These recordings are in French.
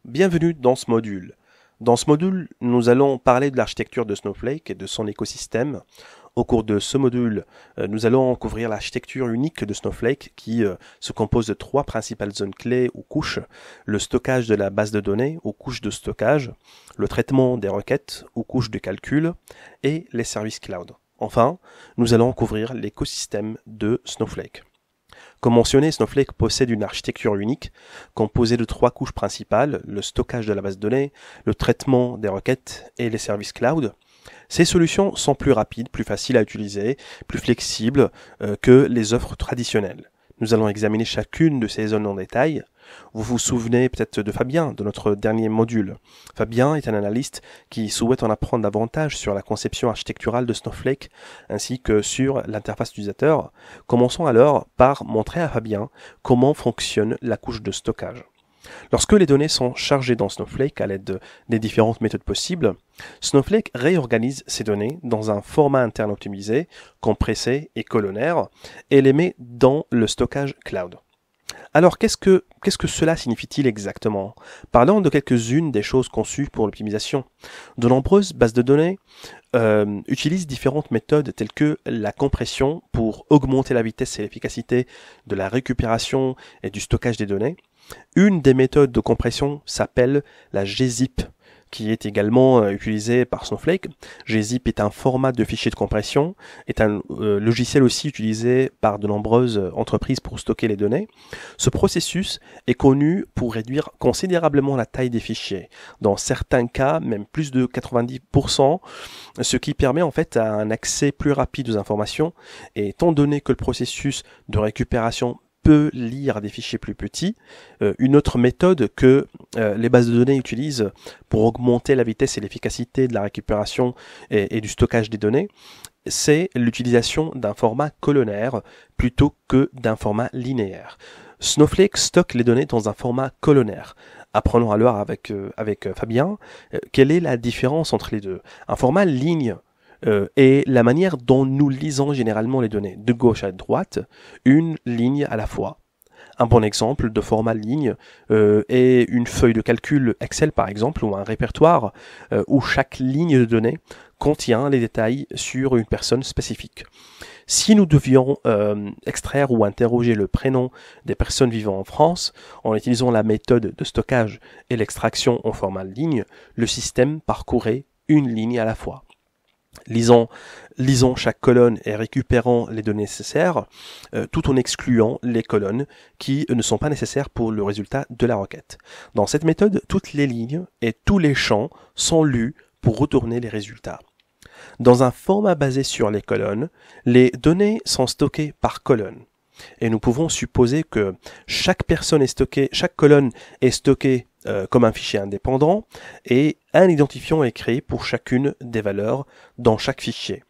Bienvenue dans ce module. Dans ce module, nous allons parler de l'architecture de Snowflake et de son écosystème. Au cours de ce module, nous allons couvrir l'architecture unique de Snowflake qui se compose de trois principales zones clés ou couches: le stockage de la base de données ou couche de stockage, le traitement des requêtes ou couche de calcul et les services cloud. Enfin, nous allons couvrir l'écosystème de Snowflake. Comme mentionné, Snowflake possède une architecture unique composée de trois couches principales: le stockage de la base de données, le traitement des requêtes et les services cloud. Ces solutions sont plus rapides, plus faciles à utiliser, plus flexibles que les offres traditionnelles. Nous allons examiner chacune de ces zones en détail. Vous vous souvenez peut-être de Fabien, de notre dernier module. Fabien est un analyste qui souhaite en apprendre davantage sur la conception architecturale de Snowflake ainsi que sur l'interface utilisateur. Commençons alors par montrer à Fabien comment fonctionne la couche de stockage. Lorsque les données sont chargées dans Snowflake à l'aide des différentes méthodes possibles, Snowflake réorganise ces données dans un format interne optimisé, compressé et colonnaire et les met dans le stockage cloud. Alors, qu'est-ce que cela signifie-t-il exactement? Parlons de quelques-unes des choses conçues pour l'optimisation. De nombreuses bases de données utilisent différentes méthodes telles que la compression pour augmenter la vitesse et l'efficacité de la récupération et du stockage des données. Une des méthodes de compression s'appelle la gzip, qui est également utilisée par Snowflake. Gzip est un format de fichier de compression, est un logiciel aussi utilisé par de nombreuses entreprises pour stocker les données. Ce processus est connu pour réduire considérablement la taille des fichiers, dans certains cas même plus de 90%, ce qui permet en fait un accès plus rapide aux informations. Et étant donné que le processus de récupération peut lire des fichiers plus petits, une autre méthode que les bases de données utilisent pour augmenter la vitesse et l'efficacité de la récupération et du stockage des données, c'est l'utilisation d'un format colonnaire plutôt que d'un format linéaire. Snowflake stocke les données dans un format colonnaire. Apprenons alors avec Fabien quelle est la différence entre les deux. Un format ligne et la manière dont nous lisons généralement les données, de gauche à droite, une ligne à la fois. Un bon exemple de format ligne est une feuille de calcul Excel par exemple, ou un répertoire où chaque ligne de données contient les détails sur une personne spécifique. Si nous devions extraire ou interroger le prénom des personnes vivant en France en utilisant la méthode de stockage et l'extraction en format ligne, le système parcourrait une ligne à la fois. Lisons chaque colonne et récupérant les données nécessaires, tout en excluant les colonnes qui ne sont pas nécessaires pour le résultat de la requête. Dans cette méthode, toutes les lignes et tous les champs sont lus pour retourner les résultats. Dans un format basé sur les colonnes, les données sont stockées par colonne. Et nous pouvons supposer que chaque colonne est stockée comme un fichier indépendant et un identifiant est créé pour chacune des valeurs dans chaque fichier.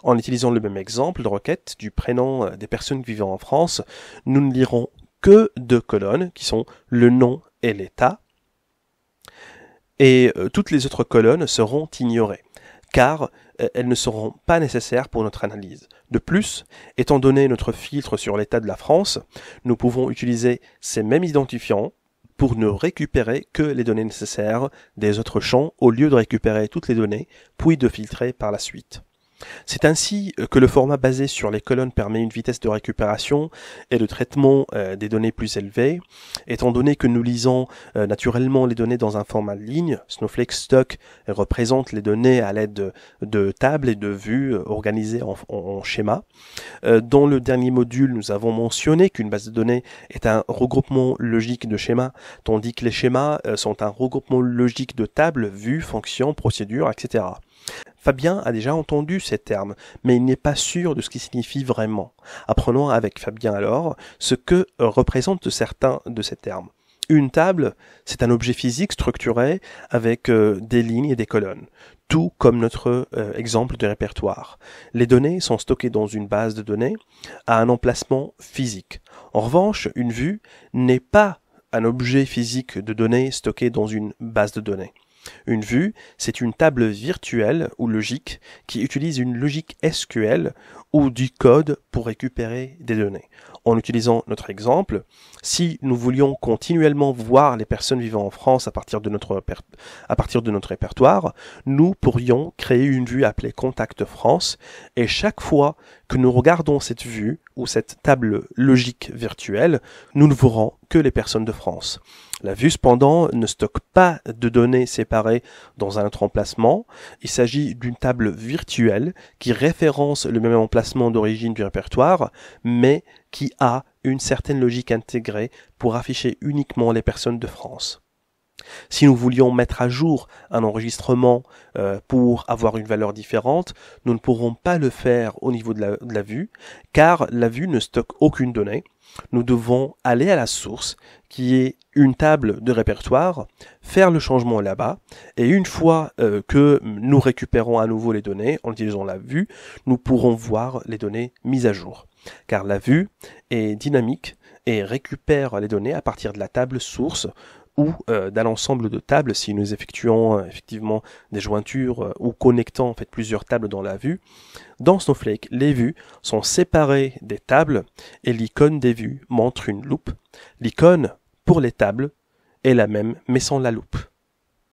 En utilisant le même exemple de requête du prénom des personnes vivant en France, nous ne lirons que deux colonnes qui sont le nom et l'état, et toutes les autres colonnes seront ignorées car elles ne seront pas nécessaires pour notre analyse. De plus, étant donné notre filtre sur l'état de la France, nous pouvons utiliser ces mêmes identifiants pour ne récupérer que les données nécessaires des autres champs au lieu de récupérer toutes les données, puis de filtrer par la suite. C'est ainsi que le format basé sur les colonnes permet une vitesse de récupération et de traitement des données plus élevée. Étant donné que nous lisons naturellement les données dans un format ligne, Snowflake stocke et représente les données à l'aide de tables et de vues organisées en schémas. Dans le dernier module, nous avons mentionné qu'une base de données est un regroupement logique de schémas, tandis que les schémas sont un regroupement logique de tables, vues, fonctions, procédures, etc. Fabien a déjà entendu ces termes, mais il n'est pas sûr de ce qu'ils signifient vraiment. Apprenons avec Fabien alors ce que représentent certains de ces termes. Une table, c'est un objet physique structuré avec des lignes et des colonnes, tout comme notre exemple de répertoire. Les données sont stockées dans une base de données à un emplacement physique. En revanche, une vue n'est pas un objet physique de données stocké dans une base de données. Une vue, c'est une table virtuelle ou logique qui utilise une logique SQL ou du code pour récupérer des données. En utilisant notre exemple, si nous voulions continuellement voir les personnes vivant en France à partir de notre répertoire, nous pourrions créer une vue appelée Contact France, et chaque fois que nous regardons cette vue ou cette table logique virtuelle, nous ne verrons que les personnes de France. La vue, cependant, ne stocke pas de données séparées dans un autre emplacement. Il s'agit d'une table virtuelle qui référence le même emplacement d'origine du répertoire, mais qui a une certaine logique intégrée pour afficher uniquement les personnes de France. Si nous voulions mettre à jour un enregistrement pour avoir une valeur différente, nous ne pourrons pas le faire au niveau de la vue, car la vue ne stocke aucune donnée. Nous devons aller à la source, qui est une table de répertoire, faire le changement là-bas, et une fois que nous récupérons à nouveau les données en utilisant la vue, nous pourrons voir les données mises à jour. Car la vue est dynamique et récupère les données à partir de la table source ou d'un ensemble de tables si nous effectuons effectivement des jointures ou connectant en fait plusieurs tables dans la vue. Dans Snowflake, les vues sont séparées des tables et l'icône des vues montre une loupe. L'icône pour les tables est la même mais sans la loupe.